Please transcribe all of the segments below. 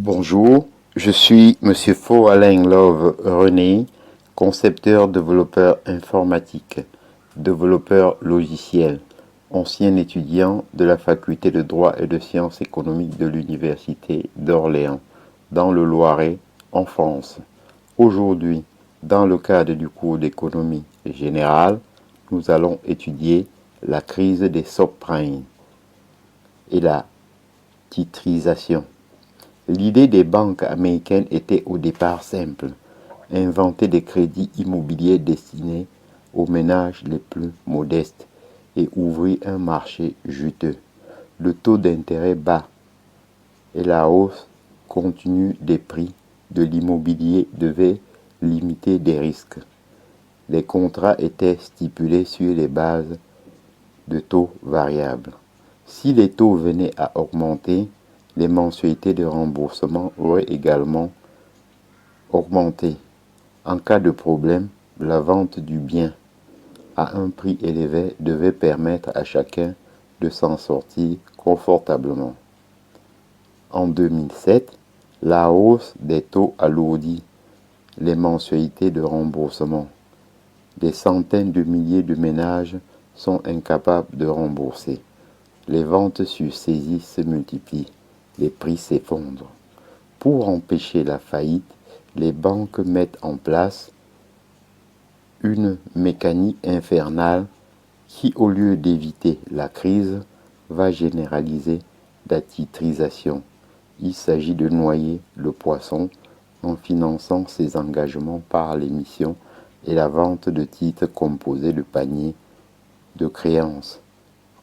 Bonjour, je suis Monsieur Faux-Alain Love René, concepteur développeur informatique, développeur logiciel, ancien étudiant de la faculté de droit et de sciences économiques de l'Université d'Orléans, dans le Loiret, en France. Aujourd'hui, dans le cadre du cours d'économie générale, nous allons étudier la crise des subprimes et la titrisation. L'idée des banques américaines était au départ simple: inventer des crédits immobiliers destinés aux ménages les plus modestes et ouvrir un marché juteux. Le taux d'intérêt bas et la hausse continue des prix de l'immobilier devaient limiter des risques. Les contrats étaient stipulés sur les bases de taux variables. Si les taux venaient à augmenter, les mensualités de remboursement auraient également augmenté. En cas de problème, la vente du bien à un prix élevé devait permettre à chacun de s'en sortir confortablement. En 2007, la hausse des taux alourdit les mensualités de remboursement. Des centaines de milliers de ménages sont incapables de rembourser. Les ventes sur saisie se multiplient, les prix s'effondrent. Pour empêcher la faillite, les banques mettent en place une mécanique infernale qui, au lieu d'éviter la crise, va généraliser la titrisation. Il s'agit de noyer le poisson en finançant ses engagements par l'émission et la vente de titres composés de paniers de créances,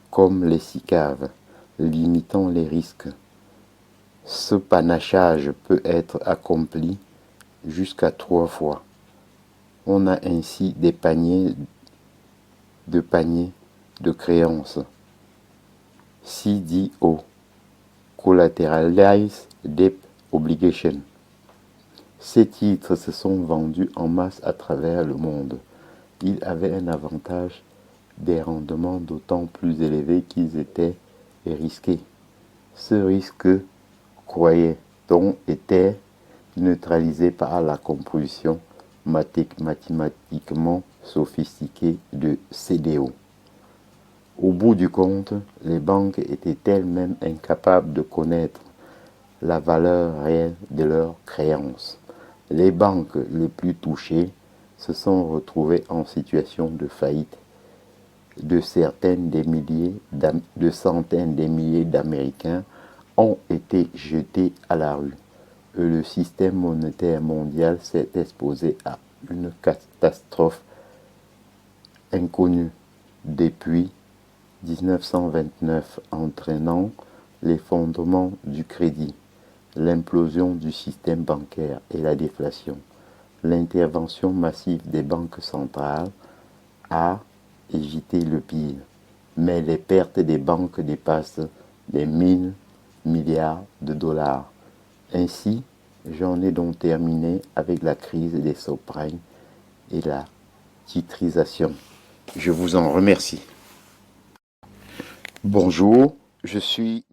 comme les SICAV, limitant les risques. Ce panachage peut être accompli jusqu'à 3 fois. On a ainsi des paniers de créances, CDO, Collateralized Debt Obligation. Ces titres se sont vendus en masse à travers le monde. Ils avaient un avantage: des rendements d'autant plus élevés qu'ils étaient risqués. Ce risque, croyait-on, était neutralisé par la composition mathématiquement sophistiquée de CDO. Au bout du compte, les banques étaient elles-mêmes incapables de connaître la valeur réelle de leurs créances. Les banques les plus touchées se sont retrouvées en situation de faillite. De centaines de milliers d'Américains ont été jetés à la rue. Et le système monétaire mondial s'est exposé à une catastrophe inconnue depuis 1929, entraînant l'effondrement du crédit, l'implosion du système bancaire et la déflation. L'intervention massive des banques centrales a évité le pire, mais les pertes des banques dépassent les 1000 milliards de dollars. Ainsi, j'en ai donc terminé avec la crise des subprimes et la titrisation. Je vous en remercie. Bonjour, je suis